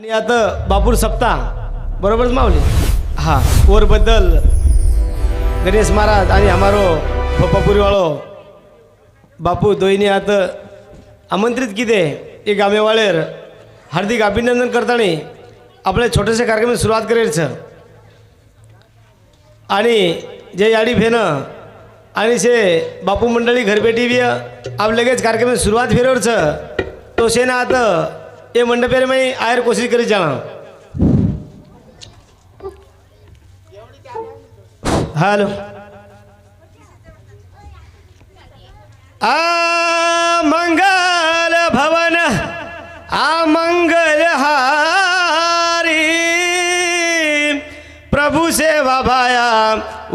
आणि आता बापूर सप्ताह बरोबरच मावली हा ओर बद्दल गणेश महाराज आणि हमारो बापूरीवाळो बापू दोईने आता आमंत्रित किते ये गामेवाळेर हार्दिक अभिनंदन करताना आपल्या छोट्याशा कार्यक्रमाची सुरुवात करायचं आणि जे याडी फेनं आणि शे बापू मंडळी घरबेटी बी आप लगेच कार्यक्रमाची सुरुवात फिरवचं तो शे ना आता ये मंडपेर में आयर कोशिश करी जाना हेलो आ मंगल भवन आ मंगल हारी प्रभु सेवा भाया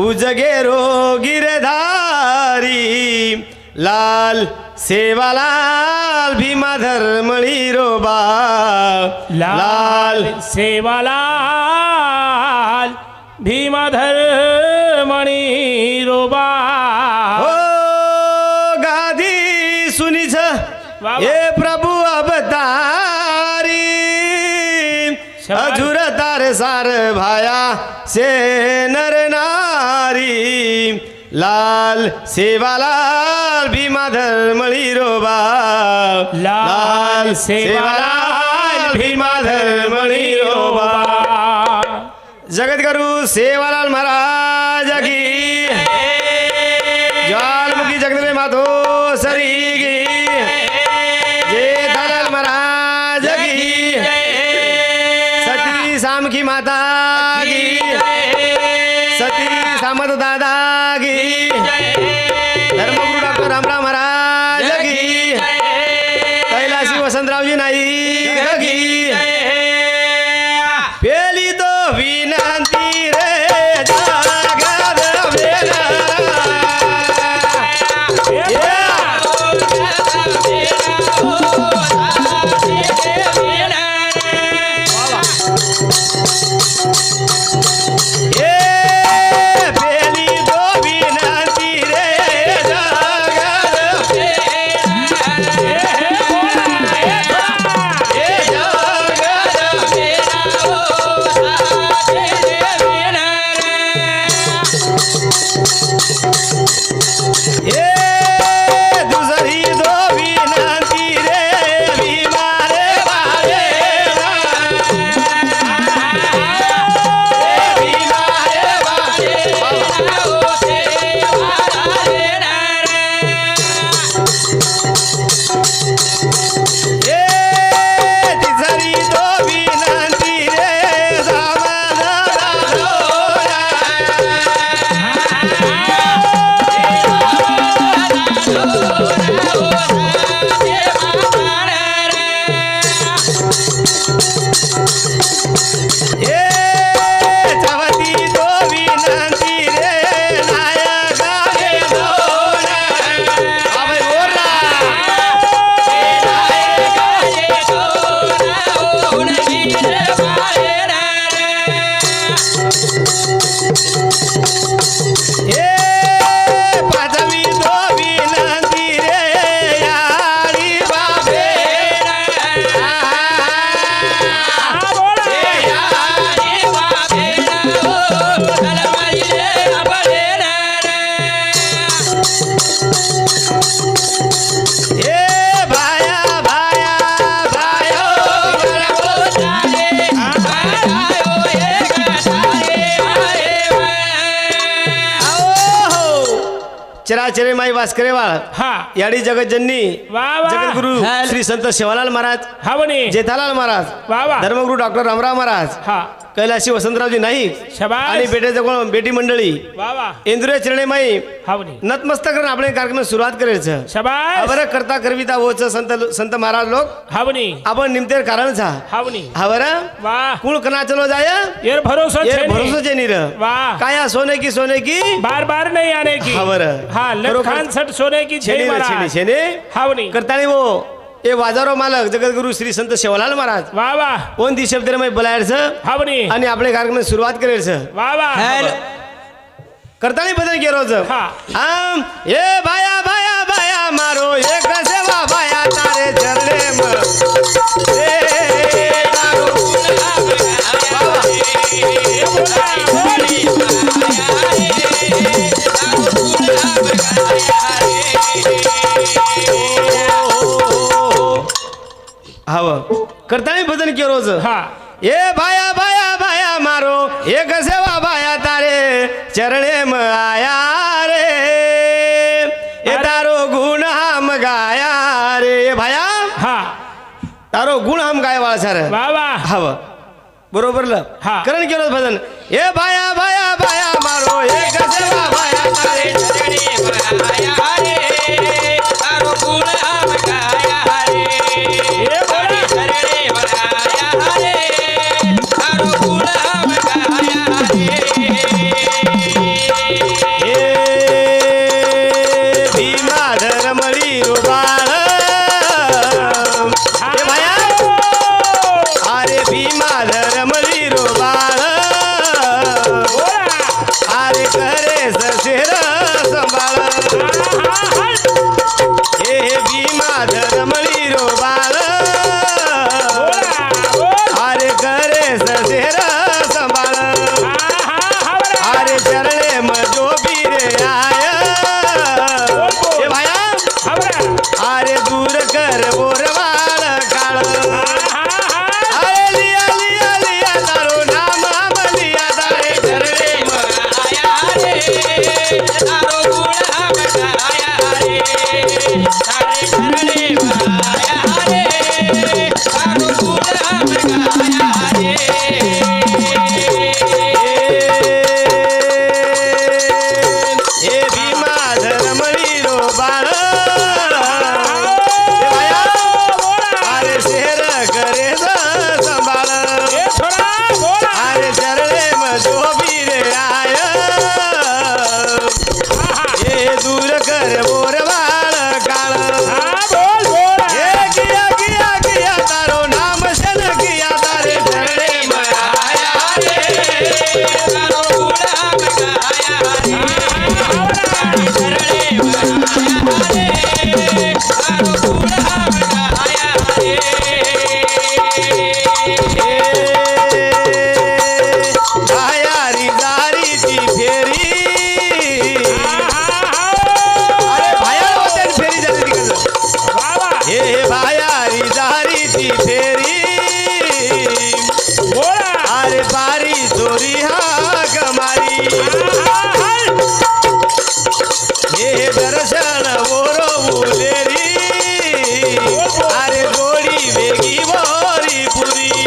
उजगे रो गिरधारी लाल सेवालाल भीमा धर्मळी रोबा लाल सेवालाल भीमा धर्मणी रोबा हो गादी सुनिछ वाह। ए प्रभु अवतारी शाबाश। अजुर तार सार भाया से नर नारी लाल सेवालाल भीमा धर्मळी रोबा लाल सेवालाल भीमा धर्मणी रोबा जगद्गुरु सेवालाल महाराज की ज्वालमुखी जगदंबे मातो सरी की जेठालाल महाराज की सती सामकी माता की सती सामंत दादा की धर्मगुरु डॉक्टर रामराव महाराज की कैलासी वसंतरावजी नाईक की पेली तो विनंती रे जगद वेला चराचरे माई वास करेवाळ हा याडी जगतजननी वाह वाह। जगद्गुरु श्री संत सेवालाल महाराज हा म्हणे जेठालाल महाराज वाह वाह। धर्मगुरु डॉक्टर रामराव महाराज हा कैलासी वसंतरावजी नाईक शाबास। आणि बेटेचं कोण बेटी मंडळी वा वा इंद्रिय चरणे माई हा म्हणे नतमस्तक करून आपल्या कार्यक्रम सुरुवात करायचं शाबास बरं करता करविता होच संत महाराज लोक हा म्हणे आपण निमतेर कारणचा हा म्हणे हा बरं वाह कुळ कना चलो जाय ये भरोसा ये छे नहीं। भरोसा जे नीर वाह काया सोने की बार बार नहीं आने की हा बरं हाँ बरोबर। लखान सट सोने की छेनी छे रे, छेनी महाराज छेनी हा म्हणे करतानी वो ये बाजारो मालक जगद्गुरु श्री संत सेवालाल महाराज वाह वाह कोण ती शब्द मै बोलायचं हा म्हणे आणि आपल्या कार्यक्रम सुरुवात करायचं वाह वाह करतानी बदल के रोज हा आम ये भाया भाया भाया मारो एक सेवा भाया तारे चरणे म ए दारू કે રોજ હા એ ભાયા ભાયા ભાયા મારો એક સેવા ભાયા તારે ચરણે આયા રે એ તારો ગુણ હામ ગાયા રે એ ભાયા હા તારો ગુણ હામ ગાય વાળા સારે વાહ વાહ હાવ બરોબર લ હા. કરણ કેરો ભજન એ ભાયા ભાયા ભાયા મારો એક સેવા ભાયા તારે ચરણે આયા રે તારો ગુણ આમ ગાયા રે એ બોલા ચરણે આયા રે તારો ગુણ આમ ગાયા રે એ ભીમા ધર્મળી રો બાળ એ ભાયા અરે ભીમા ધર્મળી રો બાળ બોલા આરે કરે સસેર સંભાળ એ ભીમા ધર્મળી રો બાળ બોલા બોલ આરે કરે સસેર સંભાળ હા આરે ચરણે મજો બીરે આય એ ભાયા હવરા આરે દૂર કર બોરવાળ કાળ અરે લિયા લિયા લિયા તારો નામ આમ લિયા તારે ચરણે આયા રે તારો ગુણ આમ ગાયા રે તારે ચરણે આયા રે તારો ગુણ આમ ગાયા રે એ ભીમા ધર્મળી રો બાળ એ ભાયા આરે શેર કરે સંભાળ એ છોરા બોલા આરે ચરણે મજો બીરે આય એ દૂર કર બોરવાળ કાળ હા બોલ બોલા એ કિયા કિયા કિયા તારો નામ છે ને કિયા તારે ચરણે આયા રે તારો ગુણ આમ ગાયા રે ચરણે આયા રે તારો ગુણ આમ ગાયા રે આયારી જારી તી ફેરી અરે ભાયા વતન ફેરી જતી કર વાહ વાહ એ ભાયારી જારી તી ફેરી બોલા અરે પારી ચોરી હા કમારી એ દર્શન ઓરો ઉલેરી અરે ગોળી વેગી બોરી પુરી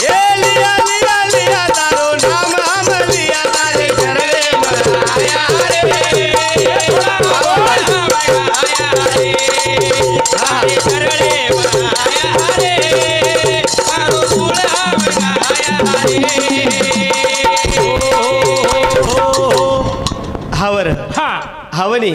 એ લિયા લિયા લિયા તારો નામ આમ લિયા તારે ચરણે આયા રે हावर હા हावनी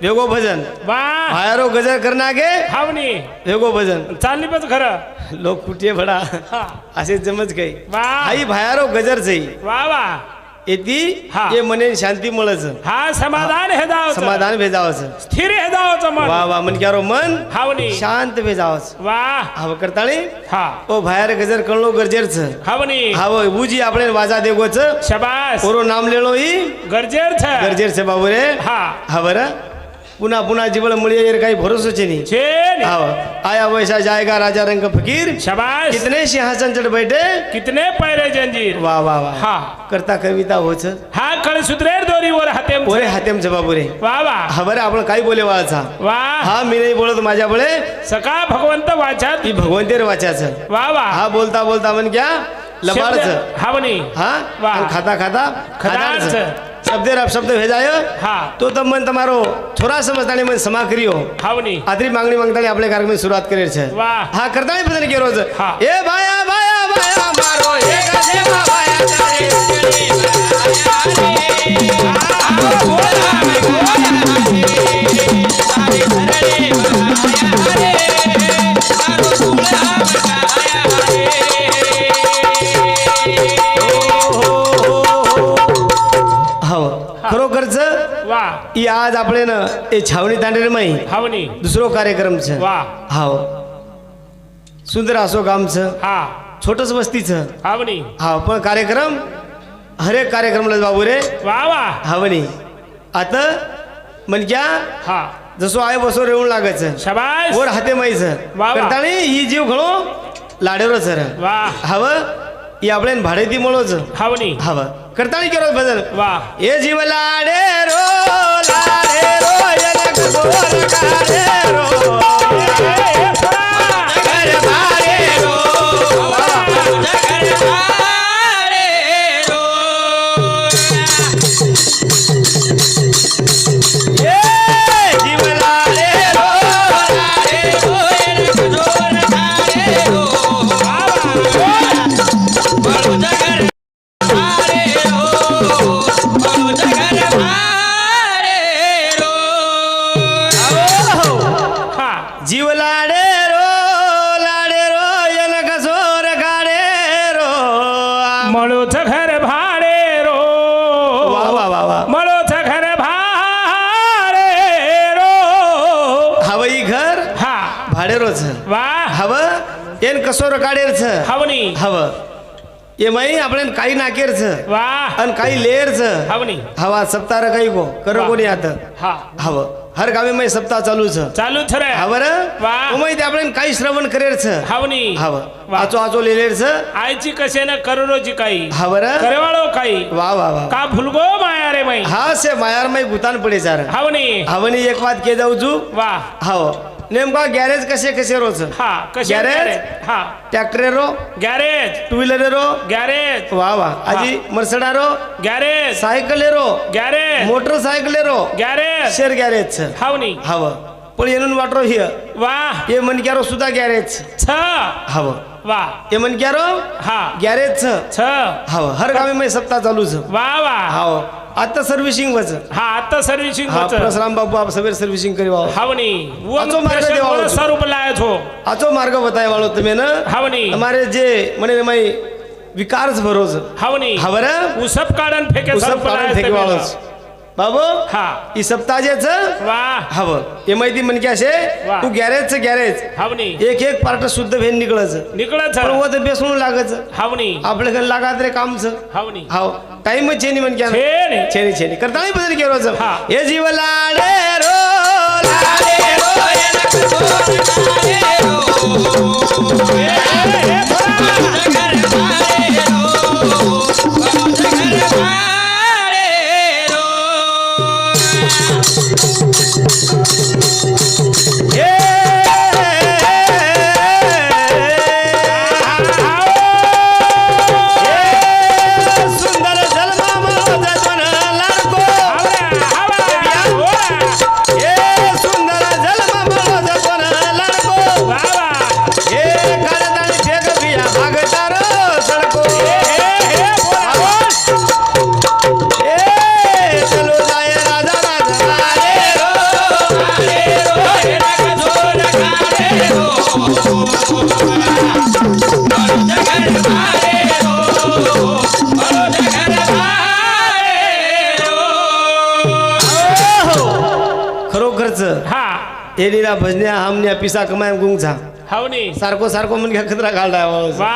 वेगो भजन વાહ भायारो गजर करना के हावनी वेगो भजन चालली पण खरं लोक कुठे भडा हा असे जमच काही वाह आई भायारो गजर जई वाह वाह येती हा. ये मने शांती मळच हा समाधान हे दाव समाधान भेजावच स्थिर हे दावचं मन वा वा मन क्यारो मन हावनी शांत भेजावच वाह हाव करताळी हा ओ भायर गजर कळलो गरजेरच हावनी हाव बुजी આપણે वाजा देगोच शबास ओरो नाम लेलो ई गरजेर છે गरजेर છે बाबू रे હા हावर पुन्हा पुन्हा जीवन મળીએ યાર काही भरोसा છે नहीं છે ને? आओ आया वैसा जाएगा राजा रंग फकीर शबास कितने सिंहासन चढ़ बैठे कितने पैरे जंजीर वाह वाह वाह हा करता कविता होच हा कळ सुत्रेर दोरी वर हातेम ओरे हातेम जबाबू रे वाह वाह हा बरे आपण काय बोले वाचा वाह हा मी नाही बोलत माझ्या बळे सका भगवंत वाचात ती भगवंतेर वाचाचं वाह वाह हा बोलता बोलता म्हण क्या लबाडच हावनी हा वाह. आणि खाता खाता खदाडच. शब्दे रब शब्द भेजाय हा तो तब मन તમારો થોડા સમજતાની મન સમા કર્યો हावनी આદરી માંગણી માંગતાની આપણે કાર્યક્રમની શરૂઆત કરી છે વાહ. હા કરતાની ભજન કે રોજ હા. એ ભાયા ભાયા ભાયા મારો એક સેવા ભાયા તારે हो खरोखरच वाह ई आज આપણે ને એ છાવણી તાંડેરમાં हावनी दुसरो कार्यक्रम છે वाह हाव सुंदर असो गाम છે हा छोटस वस्ती છે हावनी हा पण कार्यक्रम हरेक कार्यक्रमला बाबू रे वाह वाह हावनी आता म्हणजे लाडेरो सर वा हवं ही आपल्या भाडेती मळोच हवनी हवं करताळी केलो भजन वा ए जीव लाडेरो लाडेरो येले कसोर काडेरो जगर भारे रो जगर भारे रो ए जीव लाडेरो लारे रो येले कसोर कारे रो बड़ो जगर भारे रो बड़ो जगर भारे रो हा जीव लाडेरो लाडेरो येले कसोर काडेरो मळोच घर भाडे रो वा वा वा वा मळोच घर भाडे रो हवं ही घर हा भाडेरोच वा हवं येन कसोर काडेरच हवनी हवं ये माई आपण काही नाकेरच वा आणि काही लेअरच हवनी हवा सप्ताह काही गो करो कोणी आता हा हवं हर गावी मै सप्ताह चालूच चालू थरे हवर वा माहिती आपण काही श्रवण करेरच हवनी हवं वा आचो आचो लिहिलेरच आईची कशेने करोडोची काही हवर करेवाळो काही वा वा वा का भुलगो माया रे माई हा से मायार मै गुतान पडे चार हवनी हवनी एक बात के जाऊ जू वा हाव नेमका गॅरेज कसे कसे रोज हा कसे गॅरेज? हा ट्रॅक्टरेरो गॅरेज टू व्हीलरेरो गॅरेज वा वा आजी मर्सडारो गॅरेज सायकलेरो गॅरेज मोटरसायकलेरो गॅरेज शेर गॅरेज हवनी हवं पण येणून वाटरो हिय वा ये मनक्यारो सुद्धा गॅरेज छ हवं वा ये मनक्यारो हा गॅरेज छ हवं हर गावी मै सप्ताह चालूच वा वा हाव आता सर्व्हिसिंग वच हा आता सर्व्हिसिंग हा होत परशुराम बाबू आप सवेर सर्व्हिसिंग करी वाव हवनी आजो मार्ग देवाळो. स्वरूप लायत हो आचो मार्ग बताय वाळो तुम्ही ना हवनी हमारे जे म्हणे माई विकारच भरोज हवनी हवर उसप काढन फेके उसब स्वरूप काढून लायत फेकी तुम्ही. वाळोच बाबू हा ही सप्ताजेच वा हवं हे माहिती म्हणजे असे वा. तू गॅरेजचं गॅरेज हवनी एक एक पार्ट शुद्ध भेन निकळच निकळत पण व ते बेसून लागच हवनी हवनी आपल्या लागात रे कामच हवनी हाव टाइम चेनी म्हणजे छेनी. छेनी छेनी करताळी बदल केलो रोज हा. हे जीव लाडे रो लाडे लारे रो येले कसोर कारे रो जगर भारे रो बड़ो जगर भारे रो हे सुंदर जलमा मळो जतन लाडको हे सुंदर जलमा मळो जतन लाडको हे काळदाणी फेक बिया भागतार सडको हे चलो जाय राजा राजा रे रो लारे रो येले कसोर कारे रो बड़ो जगर भारे रो बड़ो जगर भारे रो खरोखरच हा हे निरा भजन्या हमन्या पिसा कमाय गुंगझा हवनी सारखो सारखो म्हणजे खतरा घालताय वा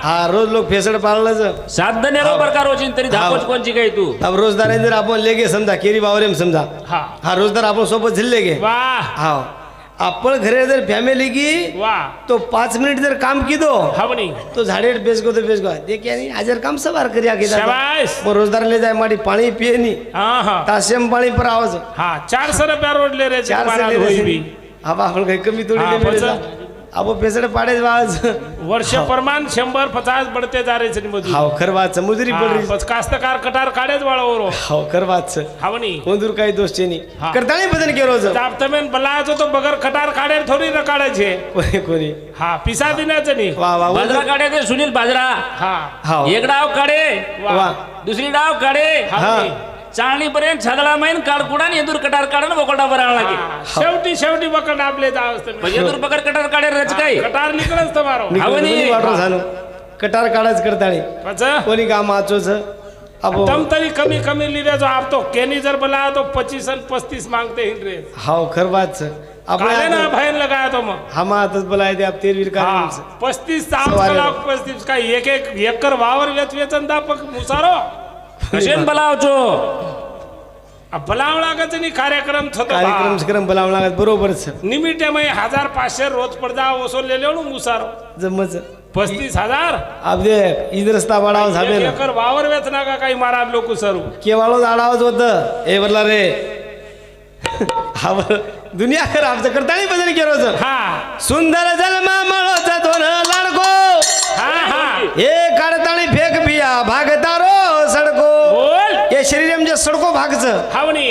हा रोज लोक फेसड पाळलंच साधने रो प्रकार होची तरी धापोच कोणची काय तू अब रोजदार जर आपण लेगे समजा केरी बावरेम समजा हा हा रोजदार आपण सोबत झिल्ले गे वा हा आपण घरे जर फॅमिली की वा तो 5 मिनिट जर काम की दो हवनी तो झाडेर बेच गो तो बेच गो देख यानी हाजर काम सवार करिया के शाबाश वो रोजदार ले जाए माड़ी पानी पिए नी हा हा ताशेम पाणी पर आवाज हा 400 रुपया रोडले रे 400 होई बी हा आपण काही कमी थोडी हा, ले मिळे पचा. अब पेसड पाडे आवाज वर्ष प्रमाण 100-50 बढ़ते जा रहे छे मजूर हाव खरवाच मजुरी पड रही बस कास्तकार कटार काढेच वाळवरो हाव खरवाच हवनी कोंदूर काही दोष चेनी हा. करताळी बदन के रोज ताप तमेन बलायचो तो बगर कटार काढे थोडी न काढायचे कोणी कोणी हा पिसा दिनाचं नाही वा वा बाजरा काढे ते सुनील बाजरा हा हाव एक डाव काढे वा दुसरी डाव काढे हवनी. चाळणी पर्यंत छादळा मैन काढकुडा येदूर कटार काढून बोकडा बरा लागे हा. शेवटी बकड आपले जावस्त येदूर पकड कटार काढे रच काय कटार निकलच तुम्हारो हवनी. वाटो झालो कटार काढाच करताळी पच कोणी काम आचोच अब तम तरी कमी कमी लिरे जो आप तो केनी जर बोला तो 25 और 35 मांगते हिन रे हाव खरवाच काले ना आपल्या भयन लगाया तो मग हम आतच बोलाय ते आप तेरवीर का हा 35 सवारी. 35 का एक एकर वावर वेचन दा पक मुसारो कशेन बलावचो बलावळागच नाही कार्यक्रम थतो कार्यक्रम शिक्रम बोलावं लागत बरोबरच निमिटे मै 1500 रोज पडदा वसूल ले लेवणू मुसारो जमच 35,000 अब देख ईद रस्ता वाढाव झाले ना एकर वावर वेचना का काही मारा लोक सरू केवाळो आडावच होतं हे बरला रे हा बर दुनिया कर आमचं करतानी बदल केलं होतं हा सुंदर जन्मा मळोचा दोन लाडको हा हा हे काढतानी फेक बिया भागतारो सडको बोल हे शरीर म्हणजे सडको भागचं हावणी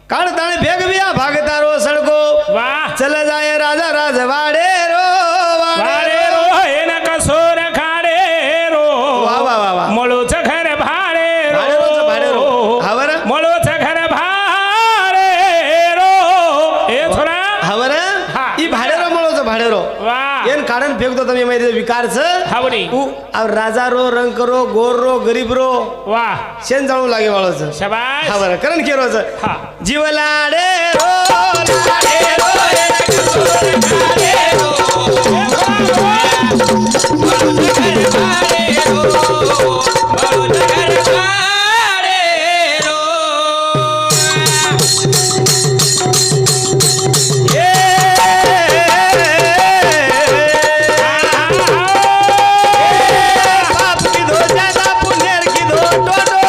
काढतानी फेक बिया भागतारो सडको वा चल जाय राजा राजवाडे रो वाडे रो हे नका सोर खाडे रो वा वा वा वा मळूच घर भाडे भाडेरोचं भाडेरो. रो हा बरं? मळूच घर भाडे रो हे थोडा हा बरं हा. ई भाडेरो मळोचं भाडेरो वा ಏನ್ ಕಾಡನ್ फेकतो तुम्ही माहिती विकारच हावणी राजा रो रंग रो गोर रो गरीब रो वा शेण जाळू लागे वाळच शबाश हा बरं करण केरोच हा जीव लाडे रो लाडे रो बाप की दो ज्यादा पुनेर की दो टोटो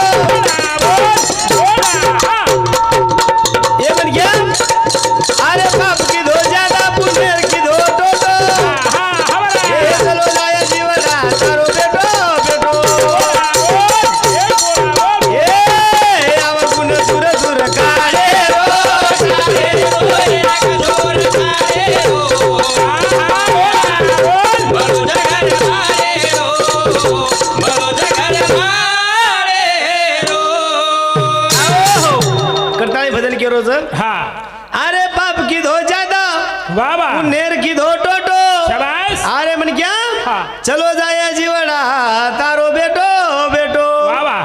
ये बन गया अरे बाप की दो ज्यादा पुनेर की दो टोटो ये चलो जाया जीवना तारो बेटो बेटो ये आवा गुण दूर दूर काढे रो करताळी भजन के रोज हा अरे बाप की दो ज्यादा वा वा पुनेर की दो टोटो शबाश अरे मन क्या हा. चलो जाया जीवना तारो बेटो बेटो वा वा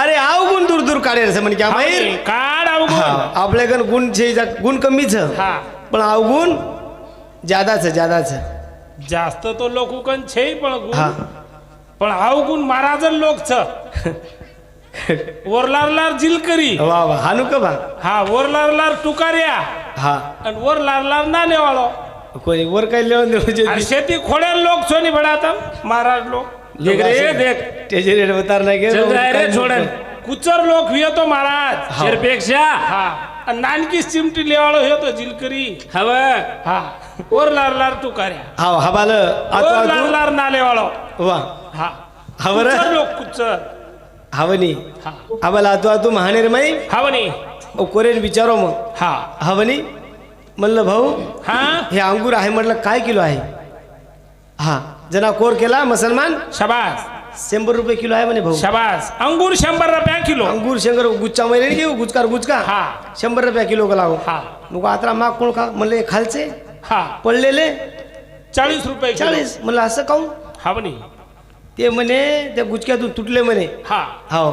अरे आव गुण दूर दूर काढेल म्हण क्या माहीर काढ अवगुण आपल्याकडे गुण गुण कमीच हा पण अवगुण ज्यादाच ज्यादाच जास्त तो लोकुकन छे पण गुण हा पण अवगुण महाराजन लोक छ वरलारलार जिलकरी वा वा हानू का बा हा वरलारलार टुकार्या हा आणि वरलारलार नालेवाळो कोणी वर काय लिहून देऊ आणि शेती खोड्या लोक सोनी भडाता महाराज लोक देख रे देख त्याचे रेट उतार नाही चल जाय रे छोडन कुचर लोक येतो महाराज शेरपेक्षा हा आणि नानकी चिमटी लेवाळो येतो जिलकरी हव हा वरलारलार टुकार्या हा हा बाल आता वरलारलार नालेवाळो वा हा हा बरं कुचर लोक कुचर हवनी हा आबाला तू महानेर माई हावणी कोरेन विचारो मग हा हवनी म्हणलं भाऊ हा हे अंगूर आहे म्हटलं काय किलो आहे हा जना कोर केला मुसलमान शबास 100 रुपये किलो आहे म्हणे भाऊ शबास अंगूर 100 रुपया किलो अंगूर शंकर गुच्चा महिने घेऊ गुचकार गुचका हा 100 रुपया किलो का लागो हा नको आता माग कोण का म्हणले खालचे हा पडलेले 40 रुपये 40 म्हणलं असं काऊन हावणी ते म्हणे त्या गुचक्यातून तुटले म्हणे हा हो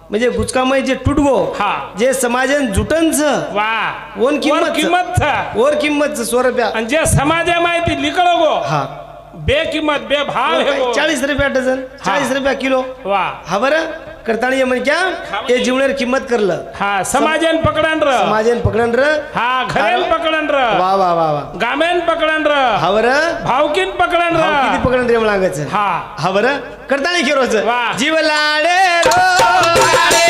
म्हणजे गुचकामय जे तुटगो हा. जे समाजन जुटनच वा वन किंमत किंमत वर किंमत 100 रुपया आणि जे समाजा माहिती लिकळो गो हा बे किंमत बे भाव हे गो 40 रुपया डझन 40 रुपया किलो वा हा बरं करताणी म्हण क्या हे जीवनेर किंमत करलं हा समाजन पकडन र समाजन पकडन र हा घरेन पकडन र वा वा वा वा गामेन पकडन र हा बरं भावकीन पकडन भाव किती र पकडन रे मागायच हा हा बरं करताणी केरोच वा. जीव लाडे रो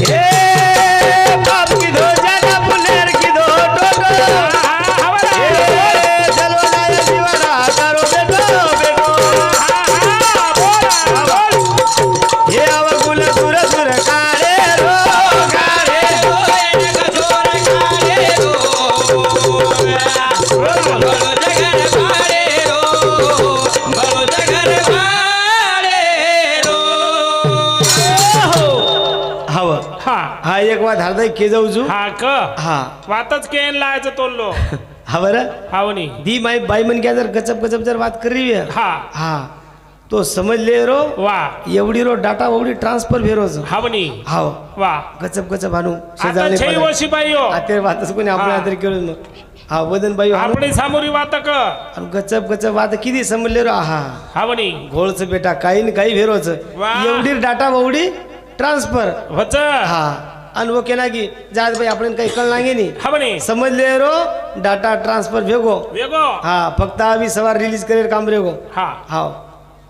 हे बाप की दो ज्यादा पुनेर की दो टोटो हे चलो जाया जीवना तारो बेटो बेटो हे आवा गुल दूर दूर काढे रो काढे हव हा हा एक वाद हरदाय के जाऊ जू हा क हा वातच केन लायचं तोललो हा बरं हावणी दी माई बाई मन क्या जर गचप गचप जर बात कर रही है हा हा तो समझ ले रो वा एवढी रो डाटा एवढी ट्रान्सफर भेरोज हावणी हाव वा गचप गचप आणू आता छई वशी बाई हो आता वातच कोणी आपल्या तरी केलं मग हा वदन बाई आपणी सामोरी वात क गचप गचप आता किती समजले रो हा हावणी घोळच बेटा काही न काही भेरोच वा. एवढी डाटा बावडी ट्रान्सफर वच हा आणि वो केना की जात भाई आपण काही कळना गे नी हावणी समजले रो डाटा ट्रान्सफर भेगो वेगो हा फक्त अभी सवार रिलीज करेल काम रेगो हा हाव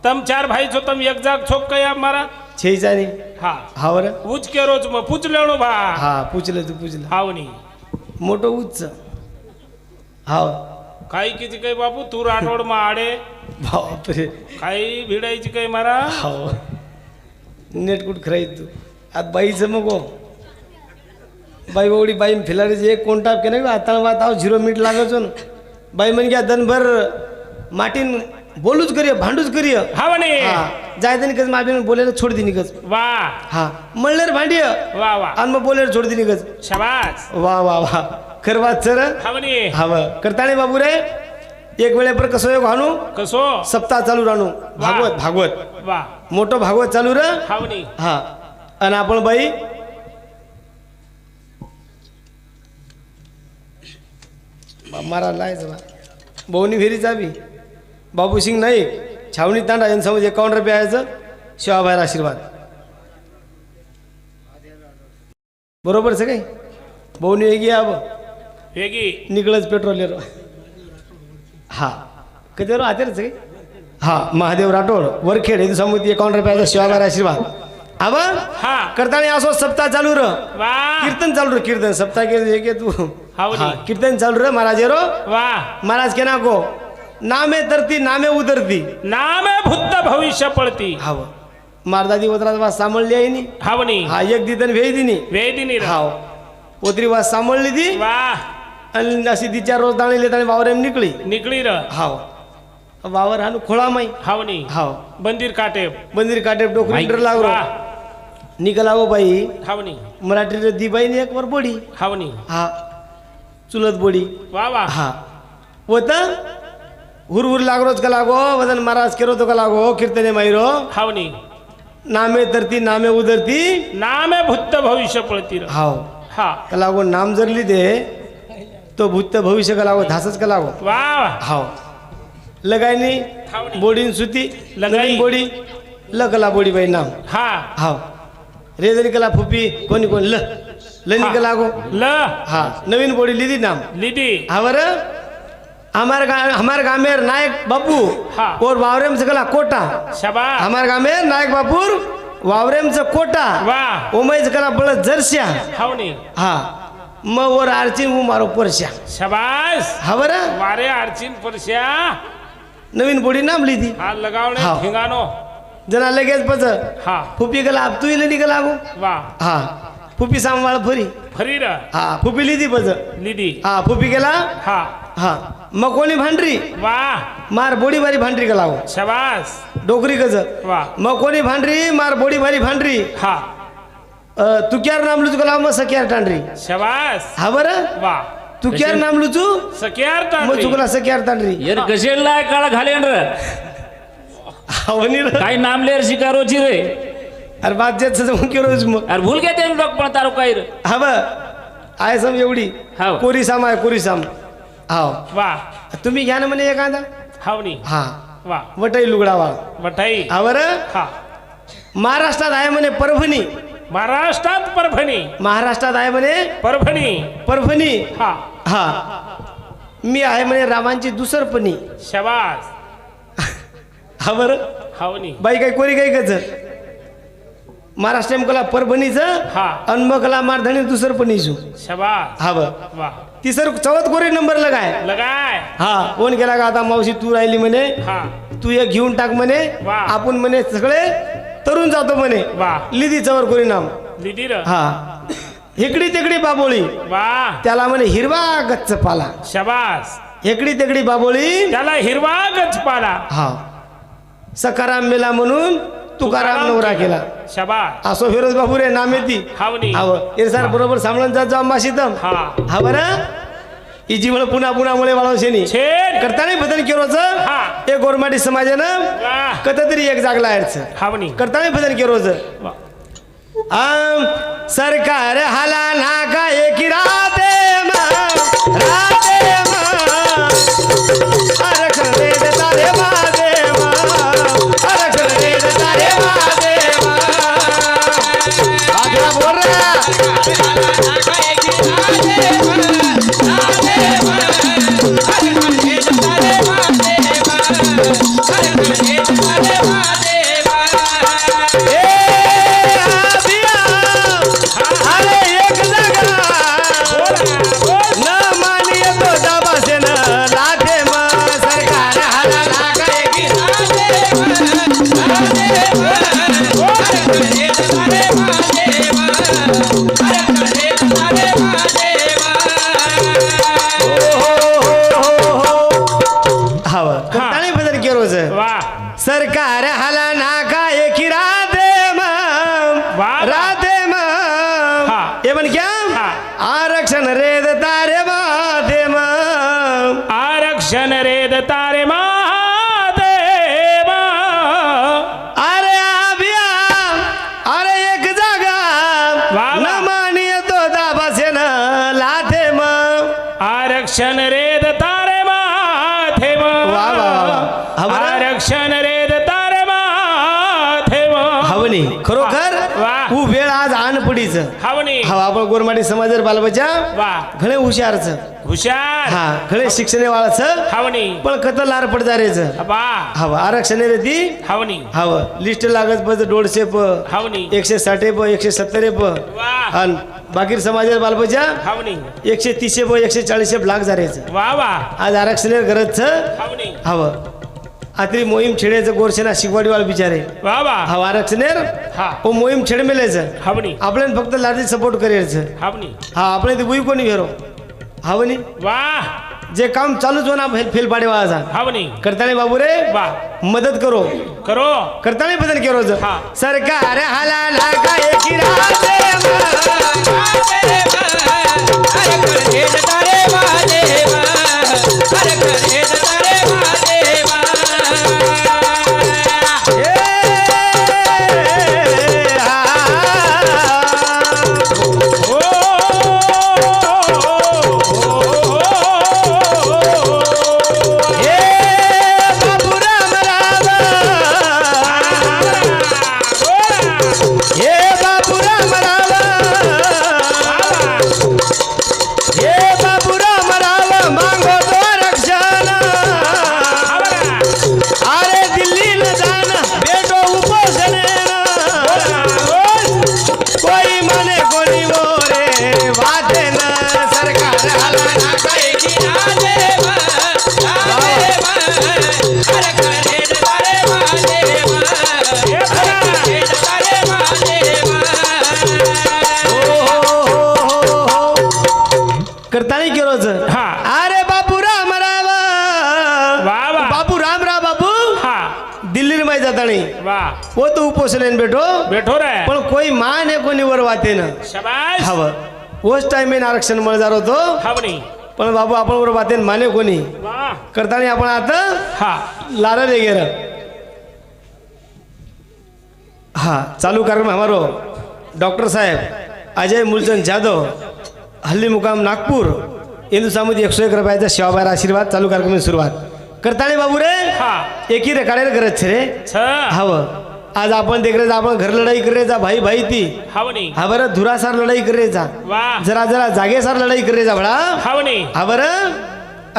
तम चार भाई छो तम एक जाग छोक कया मारा छे जानी हा हावर उच के रोज मग पूछ लेणो भा हा पूछलं तू पूछलं हावणी मोठो उच्च हाव काही किती काही बापू तू राठोड मा आडे बापरे काही भिडायची काही मारा हाव नेटकुट खराई तू आता बाईचं मग हो. बाई बावडी बाई फिलारीचे एक कोणता के नाही आता वात आव 0 मिनिट लागायचो ना बाई म्हण घ्या दनभर माटीन बोलूच करिय भांडूच करिय हावणी हा जाय दे निकच माबी बोलायला छोड दे निकच वा हा म्हणलं भांडिय वा वा आणि मग बोलायला छोड दे निकच शाबास वा वा वा खर वाच सर हावणी हव करताणे बाबू रे एक वेळेपर कसं योग हाणू कसो सप्ताह चालू राहणू भागवत भागवत वा मोठं भागवत चालू र हावणी हा आणि आपण बाई मारा लायचं बा बहुनी फेरी चावी बाबू सिंग नाही छावणी तांडा यांच्यासमोर 51 रुपये यायचं शिवाबाहेर आशीर्वाद बरोबर सगळे बहुनी वेगी अब वेगी निकळच पेट्रोल येरो हा कधी रो आते सगळे हा महादेव राठोड वरखेड हे समोर 51 रुपयाचा शिवाबाहेर आशीर्वाद आबा हा करताना असो सप्ताह चालू र वा कीर्तन चालू र कीर्तन सप्ताह के तू हावणी. हा, कीर्तन चालू र महाराज रो वा महाराज के ना को नामे तरती नामे उतरती नामे भूत भविष्य पडती हाव मारदादी वत्रात वास सांभाळली आहे नी हावणी हा एक दिदन वेई दिनी वेदिनी रा हाव ओतरी वास सांभाळली ती वा आणि अशी ती 4 रोज दाणी लेतानी वावरेम निकली निकली र हाव वावर हानु खोळा माई हावणी हाव बंदिर काटे मंदिर काटे डोकरी डर लागरो वा निकलावो बाई हावणी मराठी रे दी बाई ने एक वर बोडी हावणी हा चुलत बोडी वा वा हा होता हुर लागरोच का लागो वदन महाराज केरो तो का लागो कीर्तने मायरो हावणी नामे तरती नामे उदरती नामे भूत भविष्य पडती र हाव हा का लागो नाम जरली दे तो भूत भविष्य का लागो धासच का लागो वा वा हाव लगायनी हावणी. बोडीन सुती लगाई. लगाई बोडी लकला बोडी बाई नाम हा हाव रेजरी कला फुपी कोणी कोण लनी का लागो ल हा नवीन बोडी लिदी नाम लिदी हावर हमारे गाँव में नायक बापू हाँ। और वावरेम से गला कोटा शाबास हमारे गाँव में नायक बापूर वावरेम से कोटा वाह ओमय से गला बड़ा जर्सिया हावणी हाँ मैं और आरची वो मारो परस्या शाबास हवर वारे अर्चिन परश्या नवीन बोडी नाम ली थी हा लगावणे हा. ठिंगानो जना लगेच पच हा फुपी गला अब तू इले निकला गो वा हाँ फुपी सांभाळ फरी फरी र हाँ फुपी ली थी पच लिदी हाँ फुपी गेला हा हाँ मकोनी भांडरी वाह मार बोडी भारी भांडरी गला गो शाबास डोकरी गज वाह मकोनी भांडरी मार बोडी भारी भांडरी हा तू क्यार नाम लुचू गला मग सक्यार तांडरी शाबास हा बर वाह तू क्यार नाम लुचू सक्यार मग तांडरी चुकला सक्यार तांडरी यार कशेला काळ घालेन र आवनी रे काही नामलेर शिकारोची रे अरे बात जेत मग के रोज मग अरे भूल घेते डॉक पण तारो काय रे हा ब आहे सम एवढी हाव. कोरी साम आहे कोरी साम हाव वाह तुम्ही घ्या ना म्हणे एखादा हावणी हा वाह वटई लुगडावा वठाई हा बर हा महाराष्ट्रात आहे म्हणे परभणी महाराष्ट्रात परभणी महाराष्ट्रात आहे म्हणे परभणी परभणी हा हा मी आहे म्हणे रामांची दुसरपणी शाबास हा बर हावणी बाई काही कोरी काही कच महाराष्ट्र कला परभणीचं हा. अनमकला मारधणी दुसरपणीचं शाबास हा बर वाह तिसर चौथ कोरी नंबर लगाय लगाय हा कोण गेला का आता मावशी तू राहिली म्हणे हा तू एक घेऊन टाक म्हणे वा. आपण म्हणे सगळे तरुण जातो म्हणे वा. लिदी चवर कोरी नाम लिदी र हा इकडी तिकडी बाबोळी वाह त्याला म्हणे हिरवा गच्च पाला शाबास इकडी तिकडी बाबोळी त्याला हिरवा गजपाला हा सकाराम मेला म्हणून तुकाराम नवरा केला शाबास असो फिरोज बाबू रे नाम येती हावणी हे सर बरोबर सांभाळून जात जाऊ माशीतम हा हा बरं इजी मुळे पुन्हा पुन्हा मुळे वाळवशेनी छेड करता नाही बदल केरोच हा. एक गोरमाटी समाजानं वाह कत तरी एक जागला आहेच हावणी करता नाही बदल केरोच वाह. सरकार हाला नाका एक राते राते हावनी खरोखर वाह. ऊ वेळ आज आण पडीच हावणी हा आपण गोरमाटी समाज बालबच्चा वा घणे हुशारच हुशार हा घणे शिक्षण वाळच हावणी पण कत लार पडदारेच बा हवा आरक्षण रे ती हावणी हवं लिस्ट लागत बस 150 हावणी 160 170 वा आणि बाकी समाजात बालबच्चा हावणी 130 140 लाख जारेच वा वा आज आरक्षण गरज हावणी हवं आत्री मोहीम छेड्याचं गोरसेना शिकवाडीवाळ बिचारे वा वा हवा आरक्षणेर हा हो मोहीम छेड मेलेचं हावणी आपल्याला फक्त लादी सपोर्ट करायचं हावणी हा आपल्या ते बुई कोणी घेरो हावनी वा जे काम चालूच होना फेल पाडेवाळा हावणी करताने बाबू रे वा मदत करो करो करताने बदल केरो हा. सरकार हाला नाका एकी राहते करतानी केरोच हा. अरे बापू राम राम वा वा बापू राम राम बापू हा दिल्ली में जातानी वा वो तो उपोषण बेटो बैठो रे पण कोई मान है कोणी वर वाते ना शाबाश हवं उस टाइम में आरक्षण मळजार होतो हावणी पण बाबू आपण वर वाते माने कोणी वा करतानी आपण आता हा लारा दे गेर हा चालू कार्यक्रम हमारो डॉक्टर साहेब अजय मूलचंद जाधव हल्ली मुकाम नागपूर हिंदुस्तानमध्ये 101 रुपयाचा सेवाबार आशीर्वाद चालू कार्यक्रम सुरुवात करतानी बाबू रे हा एकी रेकाडेर करत छे रे छ हवं आज आपण देखरे आपण घर लढाई करायचा भाई भाई ती हावणी हा बरं धुरासार लढाई करायचा वा जरा जरा जागेसार लढाई करायचा भडा हावणी हा बरं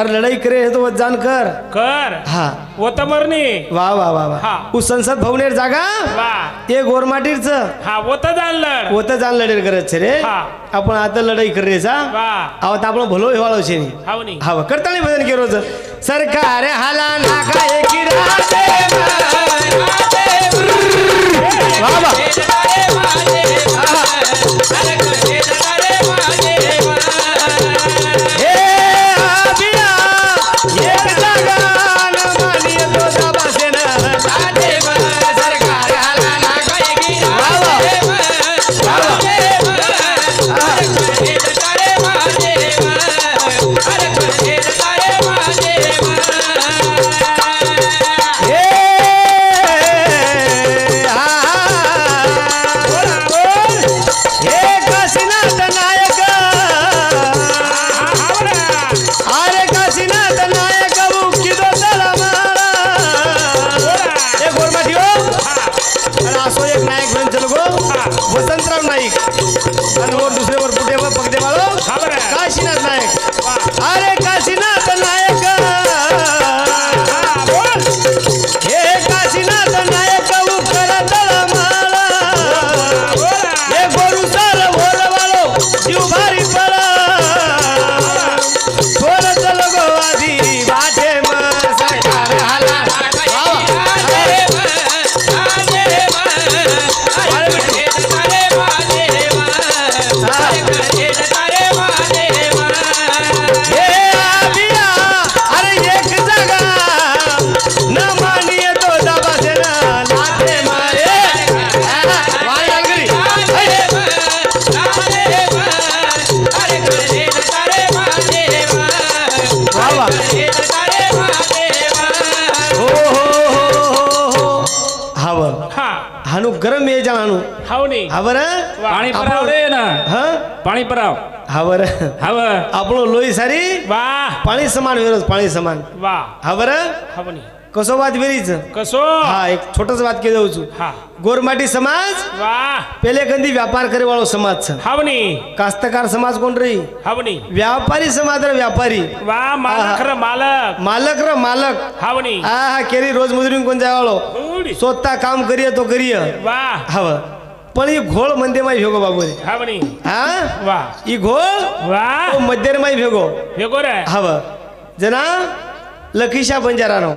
अरे लढाई करे तो वत जाण कर कर हा वो तर मरणी वा वा वा वा हा. उ संसद भवनेर जागा वा ए गोरमाटीरच हा वो तर जाणलं होतं जाण लढाई करत छे रे हा. आपण आता लढाई करायचा वा आवत आपण भलो हेवाळो छे नी हावणी हवं करतानी भजन के रोज सरकार हाला नाका एकी राहते वा वा हे आबिया एक जागा न मानिय तो दाबासेन सरकार हाला नाका एकी वा वा हे हे काशीनाथ नायक अरे काशीनाथ नायक उकिदो तळमाळा हे गोरमाटी हो आणि असो एक नायक घेऊन चल गो वसंतराव नाईक आणि वर दुसरे वर पुढे वर पगडे वाळो काशीनाथ नायक अरे काशीनाथ नायक हे काशीनाथ नायक उकर तळमाळा हे गोरू सार भोर वाळो जीव भारी पडा थोर चल गो आधी वाटे म सरकार हाला हे आबिया अरे एक जागा न मानिय तो दाबासेन लाथे मारे वाय अलगरी वा वा हो हवं हा हानू गरम ये जाणू हावणी हवर पाणी पराव रे ना हा पाणी पराव हवर हवं આપણો લોહી સારી वा પાણી સમાન વેરોજ પાણી સમાન वा હવર हावणी कसो વાત વેરી છે કસો હા એક છોટસ વાત કહી દઉં છું હા ગોરમાટી સમાજ વાહ પેલે કંદી વ્યાપાર કરે વાળો સમાજ છે હવની કાસ્તકાર સમાજ કોણ રહી હવની વ્યાપારી સમાજ રે વ્યાપારી વાહ માલક રે માલક માલક રે માલક હવની હા હા કેરી રોજ મજૂરી કોણ જાય વાળો ઉડી. સોતા કામ કરીએ તો કરીએ વાહ હવે પણ એ ઘોળ મંદિરમાં ભેગો બાબુ રે હવની હા વાહ ઈ ઘોળ વાહ મંદિરમાં ભેગો ભેગો રે હવે જના લખીશા બંજારાનો